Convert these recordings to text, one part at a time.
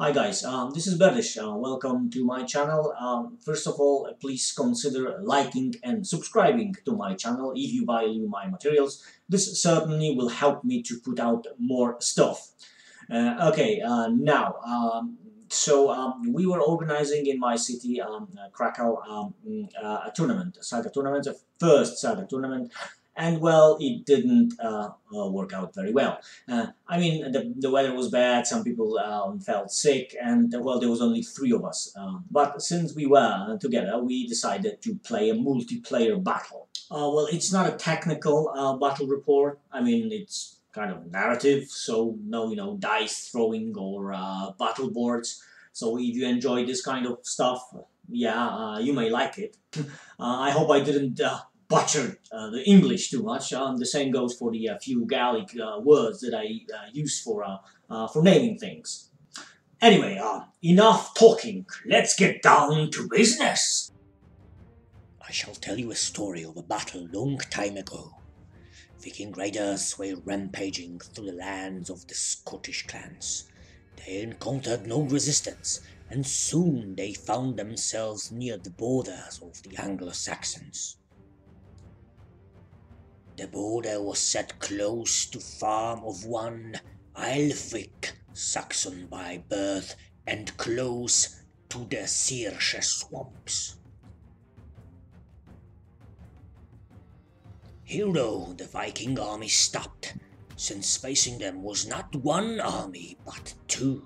Hi guys, this is Berdish. Welcome to my channel. First of all, please consider liking and subscribing to my channel if you value my materials. This certainly will help me to put out more stuff. We were organizing in my city, Krakow, a tournament, a SAGA tournament, a first SAGA tournament, and well, it didn't work out very well. The weather was bad, some people felt sick, and well, there was only three of us. But since we were together, we decided to play a multiplayer battle. Well, it's not a technical battle report. It's kind of narrative, so no, dice throwing or battle boards. So if you enjoy this kind of stuff, yeah, you may like it. I hope I didn't butcher the English too much. The same goes for the few Gallic words that I use for naming things. Anyway, enough talking. Let's get down to business. I shall tell you a story of a battle long time ago. Viking raiders were rampaging through the lands of the Scottish clans. They encountered no resistance, and soon they found themselves near the borders of the anglo-saxons. The border was set close to farm of one Ælfric, Saxon by birth, and close to the Searshe swamps. Here though the Viking army stopped, since facing them was not one army but two.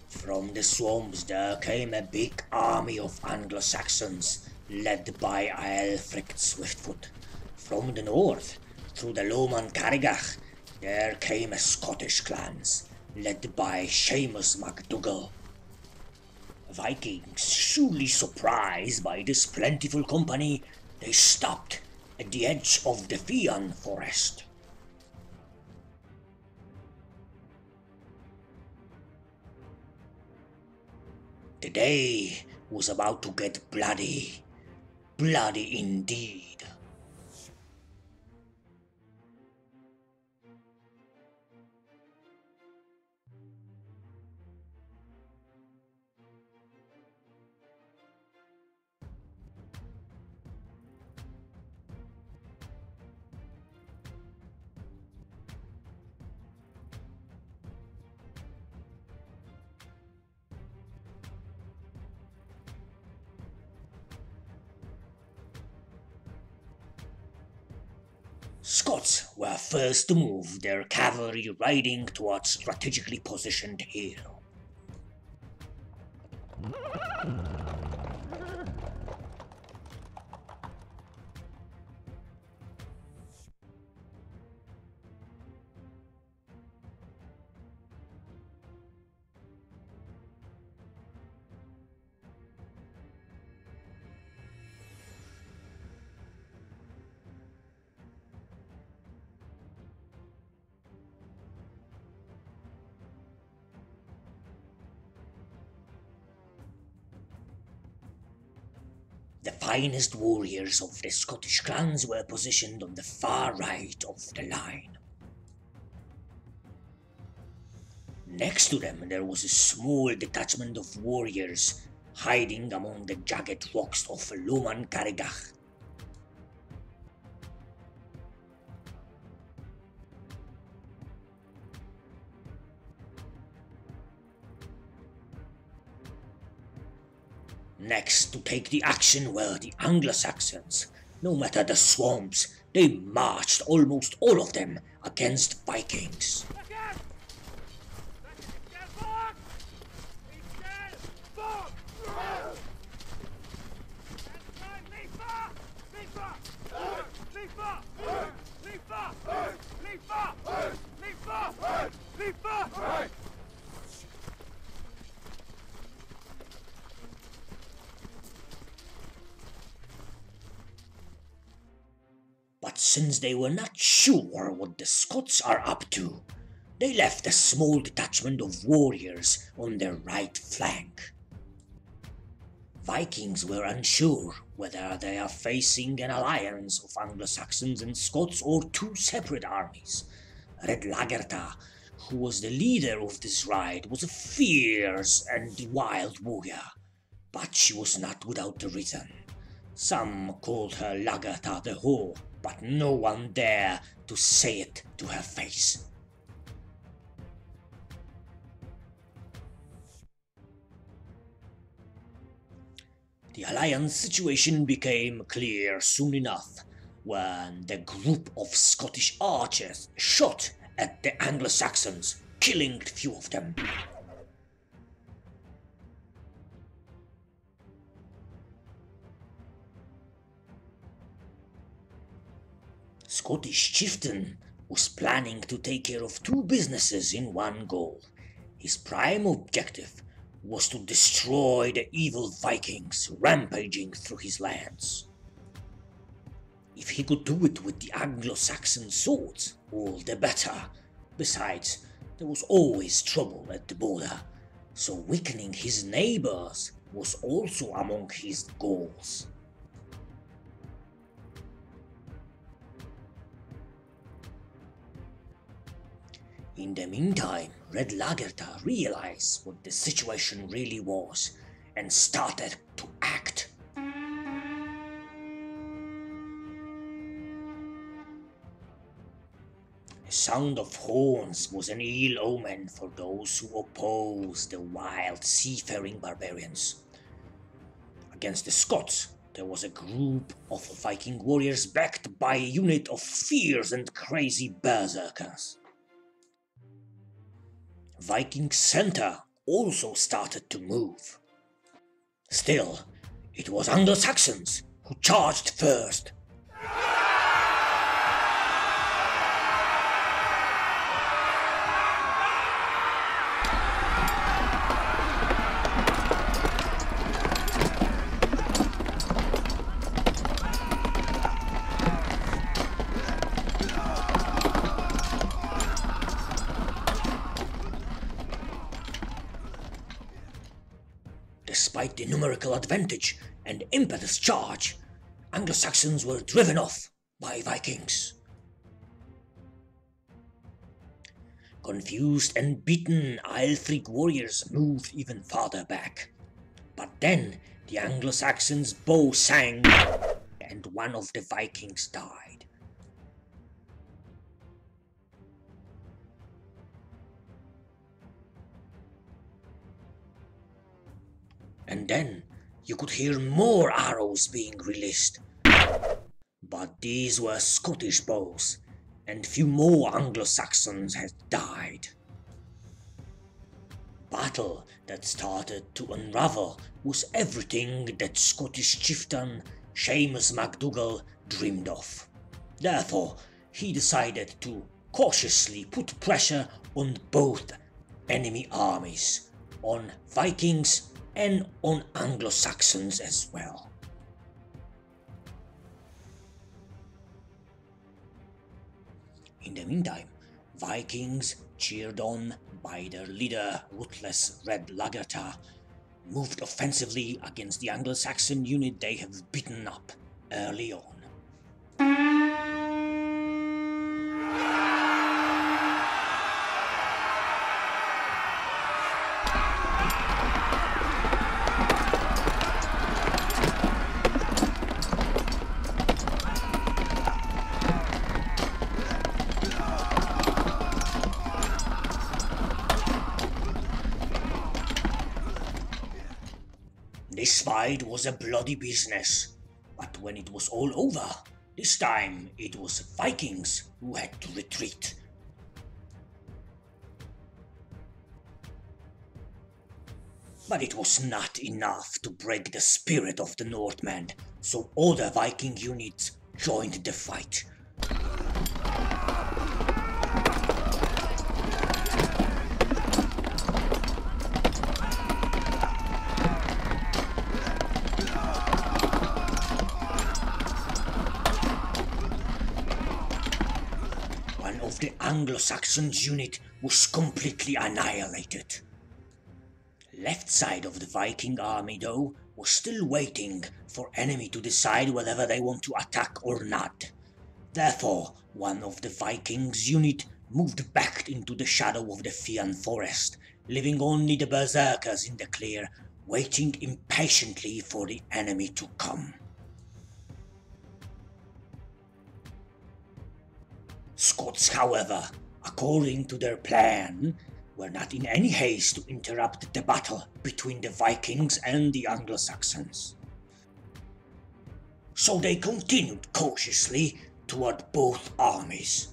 From the swamps there came a big army of Anglo-Saxons, led by Ælfric Swiftfoot. From the north, through the Lomond Carrigach, there came a Scottish clans, led by Seamus MacDougall. Vikings, surely surprised by this plentiful company, they stopped at the edge of the Fiáin Forest. The day was about to get bloody. Bloody indeed. Scots were first to move, their cavalry riding towards strategically positioned hill. The finest warriors of the Scottish clans were positioned on the far right of the line. Next to them there was a small detachment of warriors hiding among the jagged rocks of Lomond Carrigach. Next to take the action were the Anglo-Saxons. No matter the swamps, they marched, almost all of them, against Vikings. But since they were not sure what the Scots are up to, they left a small detachment of warriors on their right flank. Vikings were unsure whether they are facing an alliance of Anglo-Saxons and Scots or two separate armies. Red Lagertha who was the leader of this ride, was a fierce and wild warrior, but she was not without a reason. Some called her Lagertha the whore, but no one dared to say it to her face. The alliance situation became clear soon enough when the group of Scottish archers shot at the Anglo-Saxons, killing few of them. Scottish chieftain was planning to take care of two businesses in one goal. His prime objective was to destroy the evil Vikings rampaging through his lands. If he could do it with the Anglo-Saxon swords, all the better. Besides, there was always trouble at the border, so weakening his neighbors was also among his goals. In the meantime, Red Lagertha realized what the situation really was and started to act. The sound of horns was an ill omen for those who opposed the wild seafaring barbarians. Against the Scots, there was a group of Viking warriors backed by a unit of fierce and crazy berserkers. Viking center also started to move. Still, it was Anglo-Saxons who charged first. Despite the numerical advantage and impetus charge, Anglo-Saxons were driven off by Vikings. Confused and beaten, Aelfric warriors moved even farther back. But then the Anglo-Saxons' bow sang, and one of the Vikings died. And then you could hear more arrows being released. But these were Scottish bows, and few more Anglo-Saxons had died. Battle that started to unravel was everything that Scottish chieftain Seamus MacDougall dreamed of. Therefore, he decided to cautiously put pressure on both enemy armies, on Vikings and on Anglo-Saxons as well. In the meantime, Vikings, cheered on by their leader, ruthless Red Lagertha, moved offensively against the Anglo-Saxon unit they have beaten up early on. This fight was a bloody business, but when it was all over, this time it was Vikings who had to retreat. But it was not enough to break the spirit of the Northmen, so other Viking units joined the fight. The Anglo-Saxons unit was completely annihilated. Left side of the Viking army, though, was still waiting for enemy to decide whether they want to attack or not. Therefore, one of the Vikings' unit moved back into the shadow of the Fiáin Forest, leaving only the berserkers in the clear, waiting impatiently for the enemy to come. Scots, however, according to their plan, were not in any haste to interrupt the battle between the Vikings and the Anglo-Saxons. So they continued cautiously toward both armies.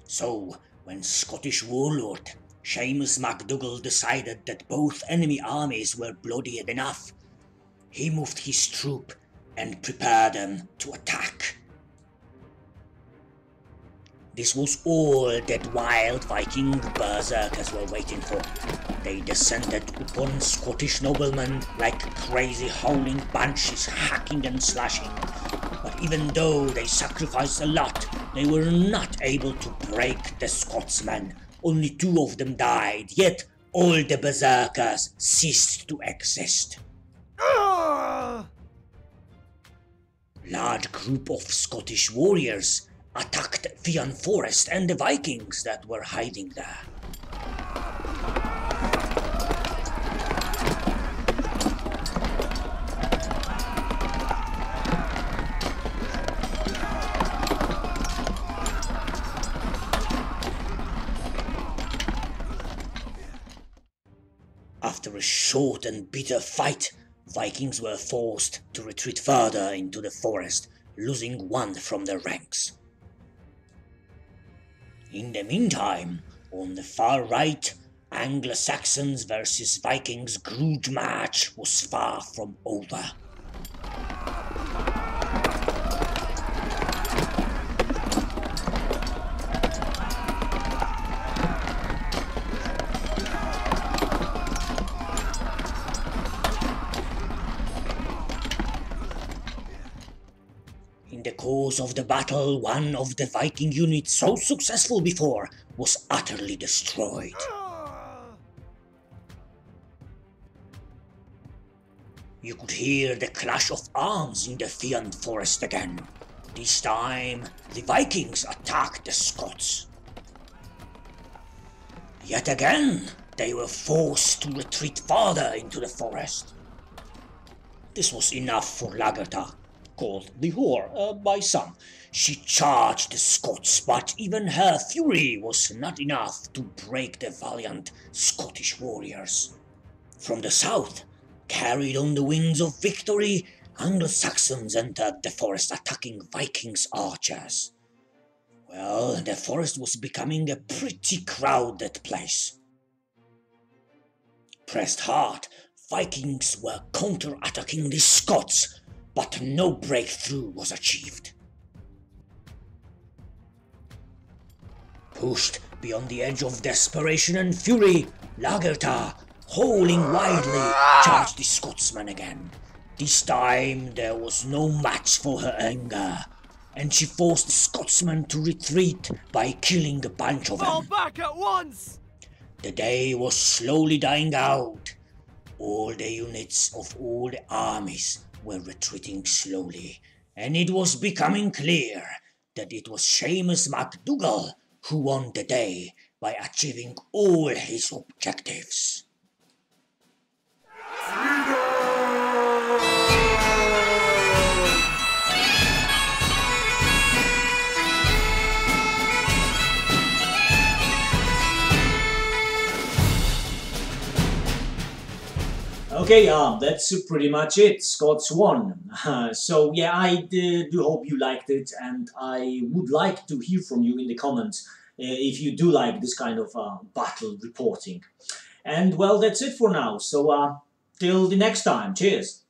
So, when Scottish warlord Seamus MacDougall decided that both enemy armies were bloodied enough, he moved his troop and prepared them to attack. This was all that wild Viking berserkers were waiting for. They descended upon Scottish noblemen like crazy howling banshees, hacking and slashing. But even though they sacrificed a lot, they were not able to break the Scotsmen. Only 2 of them died, yet all the berserkers ceased to exist. Large group of Scottish warriors attacked Fiáin Forest and the Vikings that were hiding there. After a short and bitter fight, Vikings were forced to retreat further into the forest, losing 1 from their ranks. In the meantime, on the far right, Anglo-Saxons versus Vikings grudge match was far from over. In the course of the battle, one of the Viking units so successful before was utterly destroyed. You could hear the clash of arms in the Fiáin Forest again. This time, the Vikings attacked the Scots. Yet again, they were forced to retreat farther into the forest. This was enough for Lagertha, called the Whore by some. She charged the Scots, but even her fury was not enough to break the valiant Scottish warriors. From the south, carried on the wings of victory, Anglo-Saxons entered the forest attacking Vikings' archers. Well, the forest was becoming a pretty crowded place. Pressed hard, Vikings were counter-attacking the Scots, but no breakthrough was achieved. Pushed beyond the edge of desperation and fury, Lagertha, howling wildly, charged the Scotsman again. This time there was no match for her anger, and she forced the Scotsman to retreat by killing a bunch of them. Fall back at once! The day was slowly dying out. All the units of all the armies were retreating slowly, and it was becoming clear that it was Seamus MacDougall who won the day by achieving all his objectives. Okay, that's pretty much it. Scots won. So yeah, I do hope you liked it, and I would like to hear from you in the comments if you do like this kind of battle reporting. And well, that's it for now. So till the next time. Cheers.